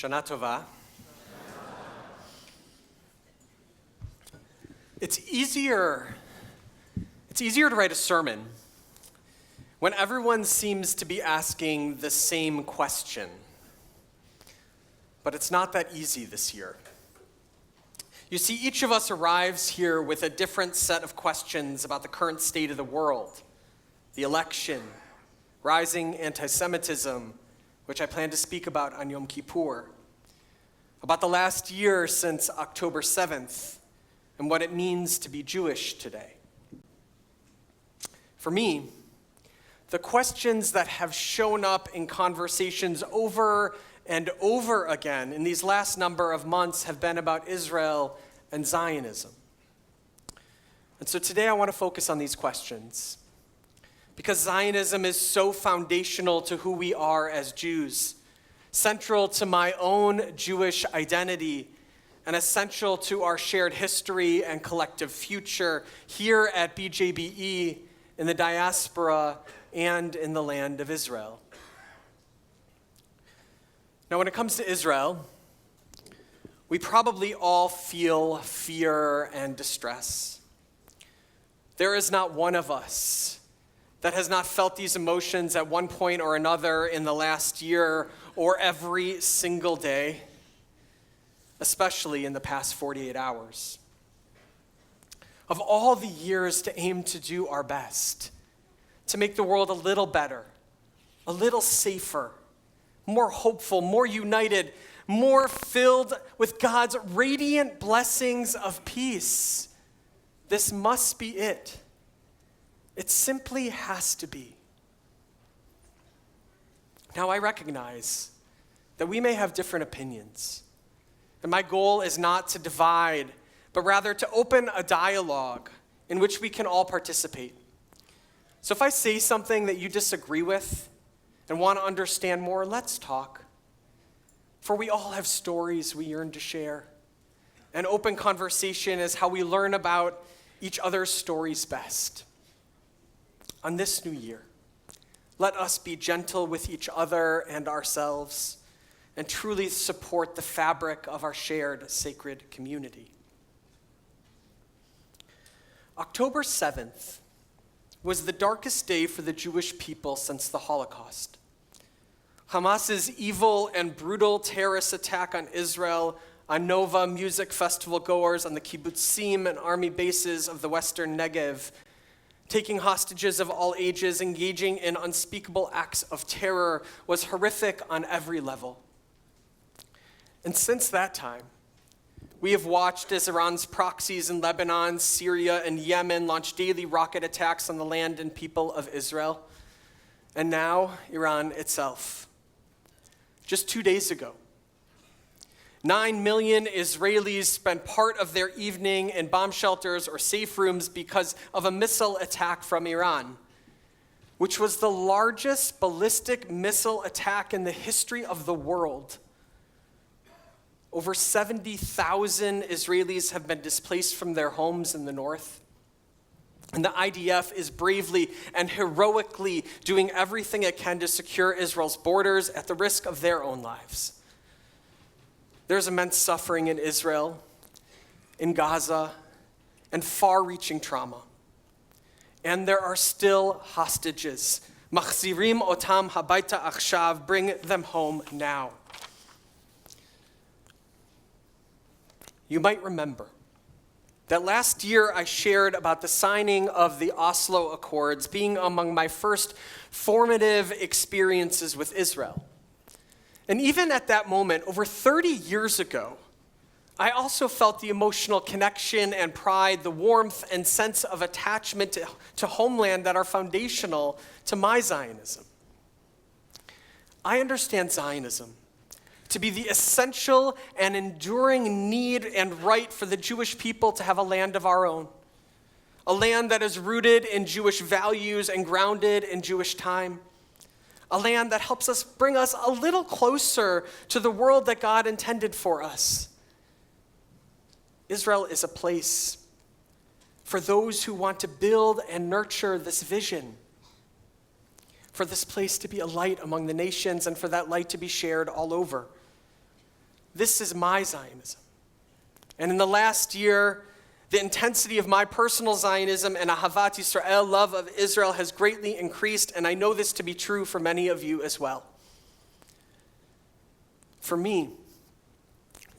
Shana Tova. It's easier to write a sermon when everyone seems to be asking the same question. But it's not that easy this year. You see, each of us arrives here with a different set of questions about the current state of the world, the election, rising anti-Semitism, which I plan to speak about on Yom Kippur, about the last year since October 7th, and what it means to be Jewish today. For me, the questions that have shown up in conversations over and over again in these last number of months have been about Israel and Zionism. And so today I want to focus on these questions because Zionism is so foundational to who we are as Jews, central to my own Jewish identity, and essential to our shared history and collective future here at BJBE, in the diaspora, and in the land of Israel. Now, when it comes to Israel, we probably all feel fear and distress. There is not one of us that has not felt these emotions at one point or another in the last year or every single day, especially in the past 48 hours. Of all the years to aim to do our best, to make the world a little better, a little safer, more hopeful, more united, more filled with God's radiant blessings of peace, this must be it. It simply has to be. Now, I recognize that we may have different opinions. And my goal is not to divide, but rather to open a dialogue in which we can all participate. So if I say something that you disagree with and want to understand more, let's talk. For we all have stories we yearn to share. And open conversation is how we learn about each other's stories best. On this new year, let us be gentle with each other and ourselves, and truly support the fabric of our shared sacred community. October 7th was the darkest day for the Jewish people since the Holocaust. Hamas's evil and brutal terrorist attack on Israel, on Nova music festival goers, on the kibbutzim and army bases of the western Negev, taking hostages of all ages, engaging in unspeakable acts of terror, was horrific on every level. And since that time, we have watched as Iran's proxies in Lebanon, Syria, and Yemen launch daily rocket attacks on the land and people of Israel. And now, Iran itself. Just 2 days ago, 9 million Israelis spent part of their evening in bomb shelters or safe rooms because of a missile attack from Iran, which was the largest ballistic missile attack in the history of the world. Over 70,000 Israelis have been displaced from their homes in the north. And the IDF is bravely and heroically doing everything it can to secure Israel's borders at the risk of their own lives. There's immense suffering in Israel, in Gaza, and far-reaching trauma. And there are still hostages. Machzirim otam habayta achshav, bring them home now. You might remember that last year I shared about the signing of the Oslo Accords being among my first formative experiences with Israel. And even at that moment, over 30 years ago, I also felt the emotional connection and pride, the warmth and sense of attachment to homeland that are foundational to my Zionism. I understand Zionism to be the essential and enduring need and right for the Jewish people to have a land of our own, a land that is rooted in Jewish values and grounded in Jewish time, a land that helps us bring us a little closer to the world that God intended for us. Israel is a place for those who want to build and nurture this vision, for this place to be a light among the nations and for that light to be shared all over. This is my Zionism. And in the last year, the intensity of my personal Zionism and Ahavat Yisrael, love of Israel, has greatly increased, and I know this to be true for many of you as well. For me,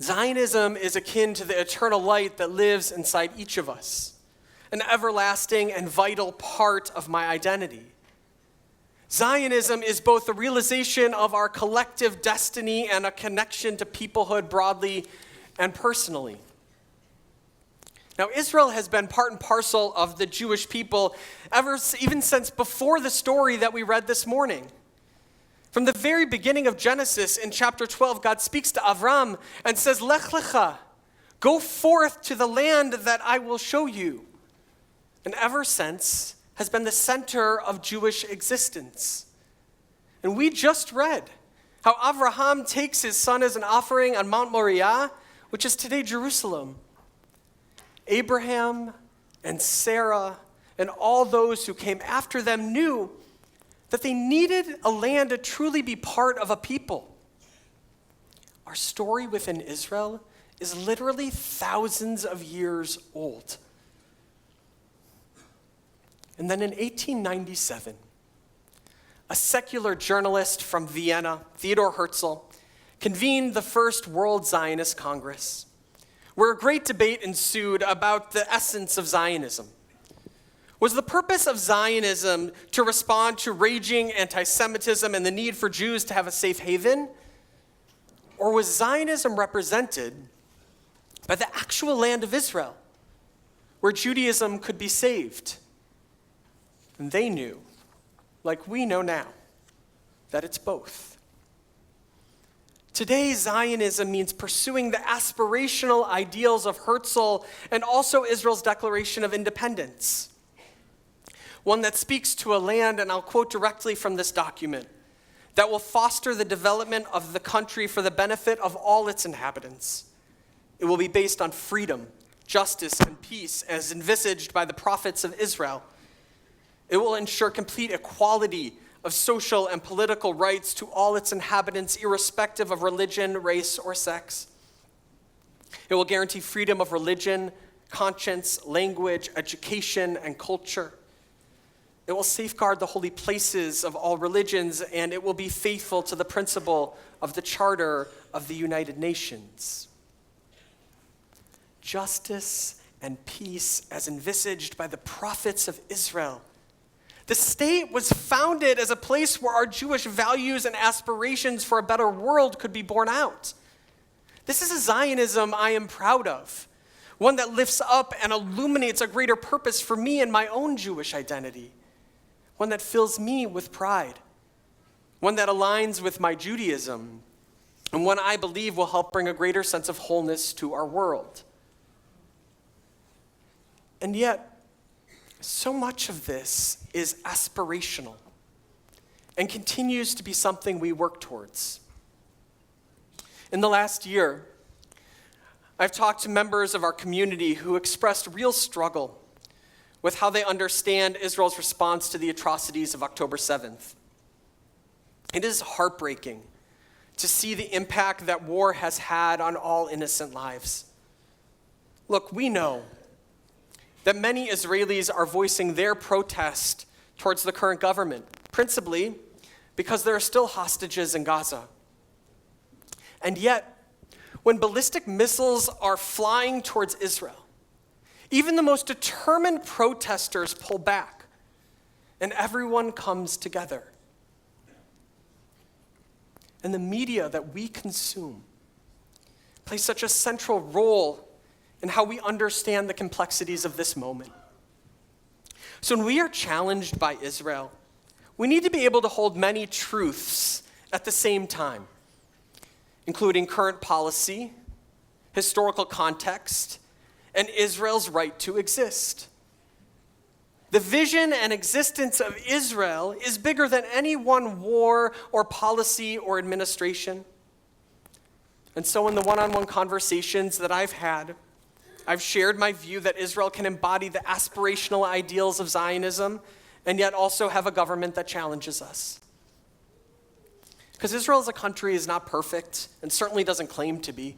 Zionism is akin to the eternal light that lives inside each of us, an everlasting and vital part of my identity. Zionism is both the realization of our collective destiny and a connection to peoplehood broadly and personally. Now, Israel has been part and parcel of the Jewish people even since before the story that we read this morning. From the very beginning of Genesis, in chapter 12, God speaks to Avram and says, Lech lecha, go forth to the land that I will show you. And ever since has been the center of Jewish existence. And we just read how Avraham takes his son as an offering on Mount Moriah, which is today Jerusalem. Abraham and Sarah and all those who came after them knew that they needed a land to truly be part of a people. Our story within Israel is literally thousands of years old. And then in 1897, a secular journalist from Vienna, Theodor Herzl, convened the first World Zionist Congress, where a great debate ensued about the essence of Zionism. Was the purpose of Zionism to respond to raging anti-Semitism and the need for Jews to have a safe haven? Or was Zionism represented by the actual land of Israel, where Judaism could be saved? And they knew, like we know now, that it's both. Today, Zionism means pursuing the aspirational ideals of Herzl and also Israel's Declaration of Independence. One that speaks to a land, and I'll quote directly from this document, that will foster the development of the country for the benefit of all its inhabitants. It will be based on freedom, justice, and peace as envisaged by the prophets of Israel. It will ensure complete equality of social and political rights to all its inhabitants, irrespective of religion, race, or sex. It will guarantee freedom of religion, conscience, language, education, and culture. It will safeguard the holy places of all religions, and it will be faithful to the principle of the Charter of the United Nations. Justice and peace as envisaged by the prophets of Israel. The state was founded as a place where our Jewish values and aspirations for a better world could be borne out. This is a Zionism I am proud of, one that lifts up and illuminates a greater purpose for me and my own Jewish identity, one that fills me with pride, one that aligns with my Judaism, and one I believe will help bring a greater sense of wholeness to our world. And yet, so much of this is aspirational and continues to be something we work towards. In the last year, I've talked to members of our community who expressed real struggle with how they understand Israel's response to the atrocities of October 7th. It is heartbreaking to see the impact that war has had on all innocent lives. Look, we know that many Israelis are voicing their protest towards the current government, principally because there are still hostages in Gaza. And yet, when ballistic missiles are flying towards Israel, even the most determined protesters pull back, and everyone comes together. And the media that we consume plays such a central role in how we understand the complexities of this moment. So when we are challenged by Israel, we need to be able to hold many truths at the same time, including current policy, historical context, and Israel's right to exist. The vision and existence of Israel is bigger than any one war or policy or administration. And so in the one-on-one conversations that I've had, I've shared my view that Israel can embody the aspirational ideals of Zionism and yet also have a government that challenges us. Because Israel as a country is not perfect and certainly doesn't claim to be.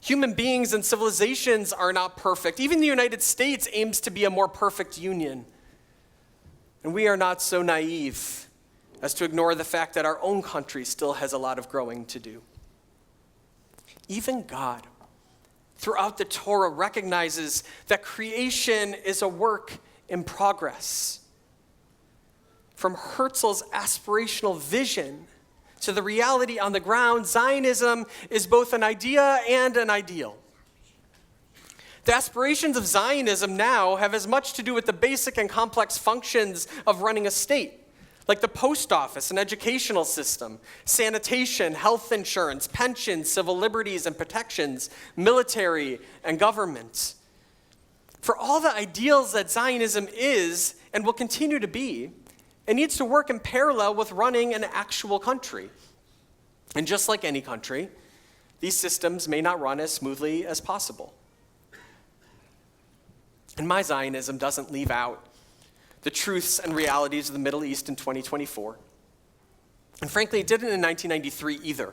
Human beings and civilizations are not perfect. Even the United States aims to be a more perfect union. And we are not so naive as to ignore the fact that our own country still has a lot of growing to do. Even God, throughout the Torah, recognizes that creation is a work in progress. From Herzl's aspirational vision to the reality on the ground, Zionism is both an idea and an ideal. The aspirations of Zionism now have as much to do with the basic and complex functions of running a state, like the post office and educational system, sanitation, health insurance, pensions, civil liberties and protections, military and government. For all the ideals that Zionism is and will continue to be, it needs to work in parallel with running an actual country. And just like any country, these systems may not run as smoothly as possible. And my Zionism doesn't leave out the truths and realities of the Middle East in 2024. And frankly, it didn't in 1993 either.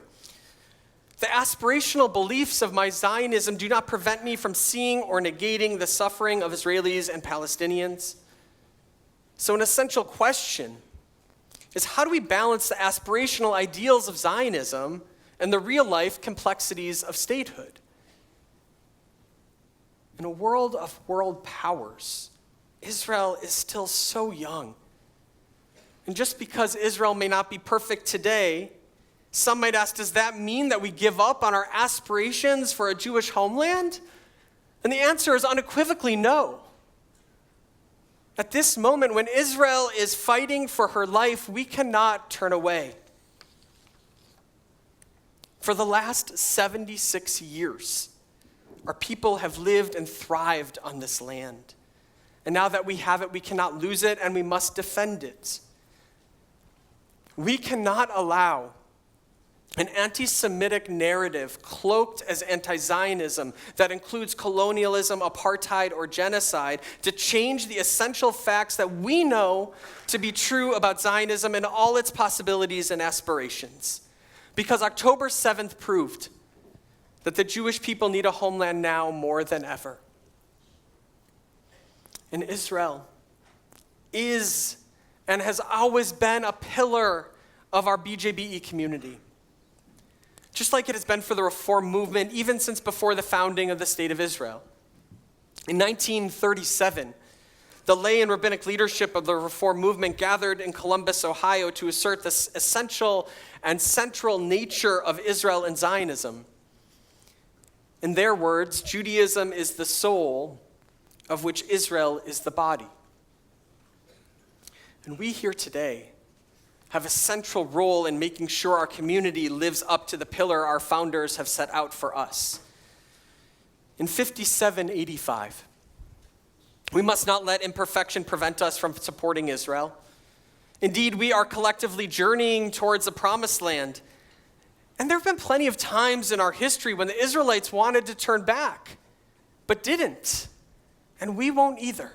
The aspirational beliefs of my Zionism do not prevent me from seeing or negating the suffering of Israelis and Palestinians. So an essential question is, how do we balance the aspirational ideals of Zionism and the real-life complexities of statehood? In a world of world powers, Israel is still so young. And just because Israel may not be perfect today, some might ask, does that mean that we give up on our aspirations for a Jewish homeland? And the answer is unequivocally no. At this moment, when Israel is fighting for her life, we cannot turn away. For the last 76 years, our people have lived and thrived on this land. And now that we have it, we cannot lose it, and we must defend it. We cannot allow an anti-Semitic narrative cloaked as anti-Zionism that includes colonialism, apartheid, or genocide to change the essential facts that we know to be true about Zionism and all its possibilities and aspirations. Because October 7th proved that the Jewish people need a homeland now more than ever. And Israel is and has always been a pillar of our BJBE community, just like it has been for the Reform movement even since before the founding of the State of Israel. In 1937, the lay and rabbinic leadership of the Reform movement gathered in Columbus, Ohio, to assert the essential and central nature of Israel and Zionism. In their words, Judaism is the soul, of which Israel is the body. And we here today have a central role in making sure our community lives up to the pillar our founders have set out for us. In 5785, we must not let imperfection prevent us from supporting Israel. Indeed, we are collectively journeying towards the promised land. And there have been plenty of times in our history when the Israelites wanted to turn back, but didn't. And we won't either.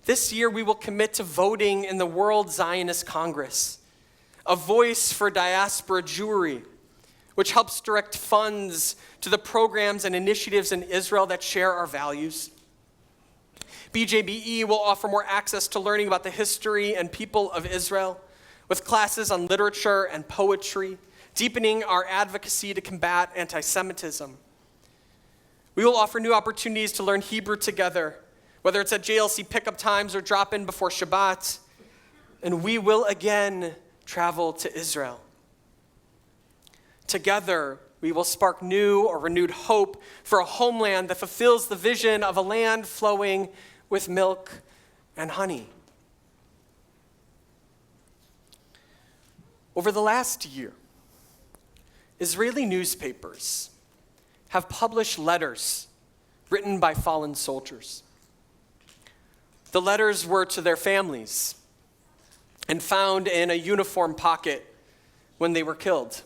This year, we will commit to voting in the World Zionist Congress, a voice for diaspora Jewry, which helps direct funds to the programs and initiatives in Israel that share our values. BJBE will offer more access to learning about the history and people of Israel, with classes on literature and poetry, deepening our advocacy to combat anti-Semitism. We will offer new opportunities to learn Hebrew together, whether it's at JLC pickup times or drop in before Shabbat. And we will again travel to Israel. Together, we will spark new or renewed hope for a homeland that fulfills the vision of a land flowing with milk and honey. Over the last year, Israeli newspapers have published letters written by fallen soldiers. The letters were to their families and found in a uniform pocket when they were killed.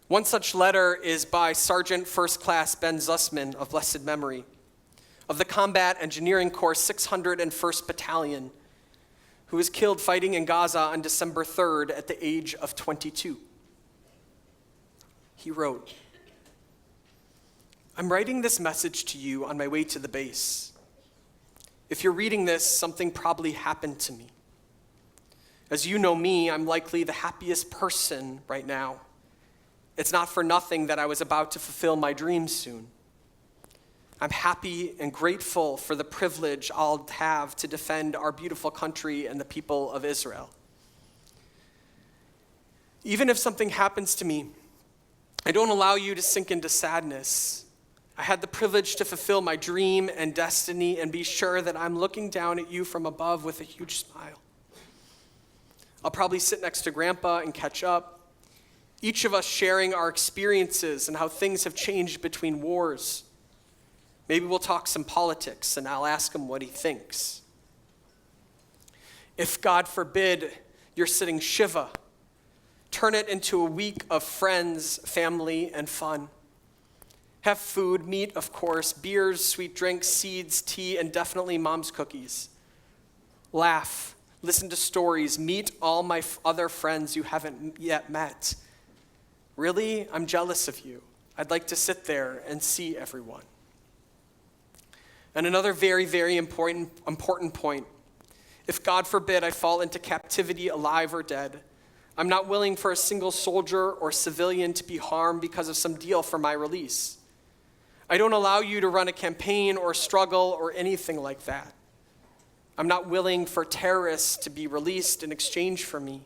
One such letter is by Sergeant First Class Ben Zussman of blessed memory of the Combat Engineering Corps 601st Battalion, who was killed fighting in Gaza on December 3rd at the age of 22. He wrote, "I'm writing this message to you on my way to the base. If you're reading this, something probably happened to me. As you know me, I'm likely the happiest person right now. It's not for nothing that I was about to fulfill my dreams soon. I'm happy and grateful for the privilege I'll have to defend our beautiful country and the people of Israel. Even if something happens to me, I don't allow you to sink into sadness. I had the privilege to fulfill my dream and destiny, and be sure that I'm looking down at you from above with a huge smile. I'll probably sit next to Grandpa and catch up, each of us sharing our experiences and how things have changed between wars. Maybe we'll talk some politics, and I'll ask him what he thinks. If, God forbid, you're sitting Shiva, turn it into a week of friends, family, and fun. Have food, meat, of course, beers, sweet drinks, seeds, tea, and definitely mom's cookies. Laugh, listen to stories, meet all my other friends you haven't yet met. Really, I'm jealous of you. I'd like to sit there and see everyone." And another very, very important point. If, God forbid, I fall into captivity alive or dead, I'm not willing for a single soldier or civilian to be harmed because of some deal for my release. I don't allow you to run a campaign or struggle or anything like that. I'm not willing for terrorists to be released in exchange for me.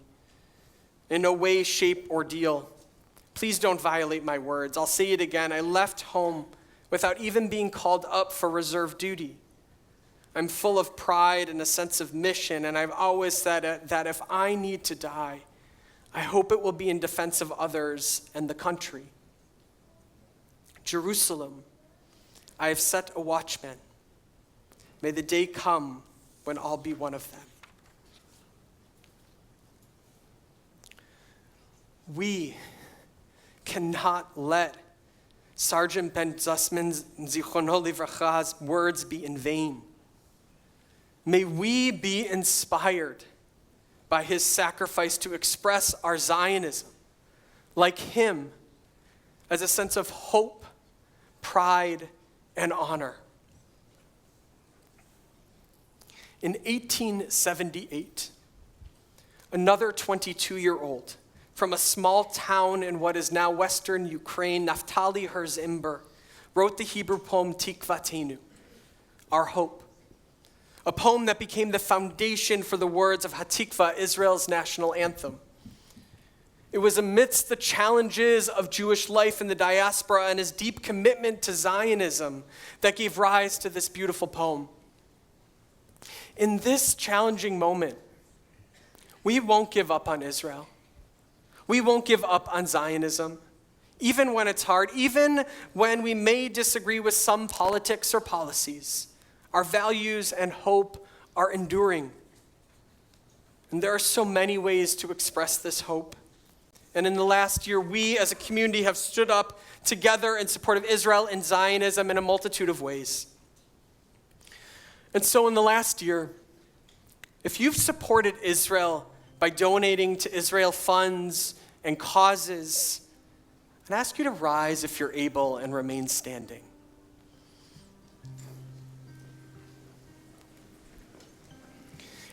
In no way, shape, or deal. Please don't violate my words. I'll say it again. I left home without even being called up for reserve duty. I'm full of pride and a sense of mission, and I've always said that if I need to die, I hope it will be in defense of others and the country. Jerusalem, I have set a watchman. May the day come when I'll be one of them. We cannot let Sergeant Ben Zussman's Zichrono Livracha's words be in vain. May we be inspired by his sacrifice to express our Zionism, like him, as a sense of hope, pride, and honor. In 1878, another 22-year-old from a small town in what is now western Ukraine, Naphtali Herz Imber, wrote the Hebrew poem Tikvatenu, Our Hope, a poem that became the foundation for the words of HaTikvah, Israel's national anthem. It was amidst the challenges of Jewish life in the diaspora and his deep commitment to Zionism that gave rise to this beautiful poem. In this challenging moment, we won't give up on Israel. We won't give up on Zionism, even when it's hard, even when we may disagree with some politics or policies. Our values and hope are enduring. And there are so many ways to express this hope. And in the last year, we as a community have stood up together in support of Israel and Zionism in a multitude of ways. And so in the last year, if you've supported Israel by donating to Israel funds and causes, I'd ask you to rise if you're able and remain standing.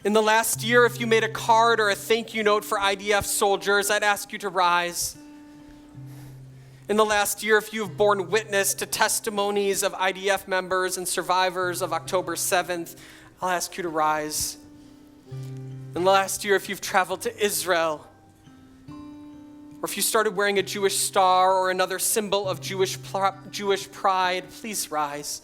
In the last year, if you made a card or a thank you note for IDF soldiers, I'd ask you to rise. In the last year, if you've borne witness to testimonies of IDF members and survivors of October 7th, I'll ask you to rise. In the last year, if you've traveled to Israel, or if you started wearing a Jewish star or another symbol of Jewish pride, please rise.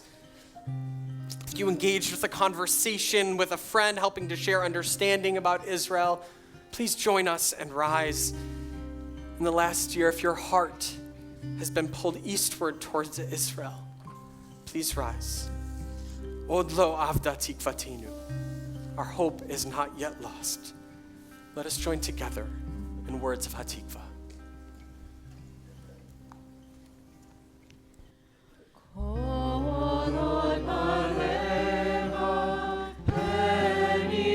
If you engaged with a conversation with a friend helping to share understanding about Israel, please join us and rise. In the last year, if your heart has been pulled eastward towards Israel, please rise. Od lo Avdah Tikvatenu. Our hope is not yet lost. Let us join together in words of HaTikvah. Penima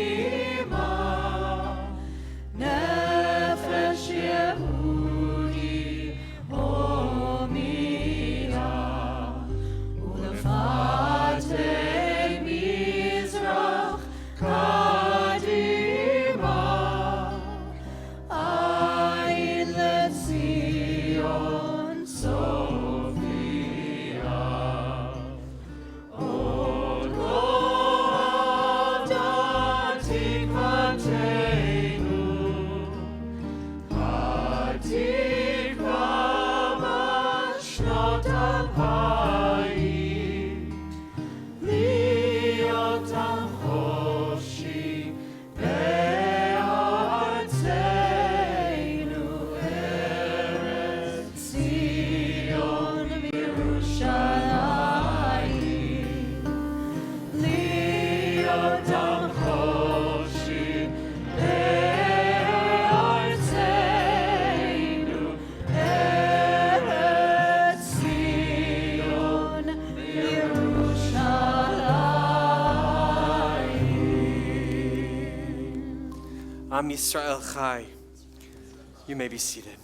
Am Yisrael Chai. You may be seated.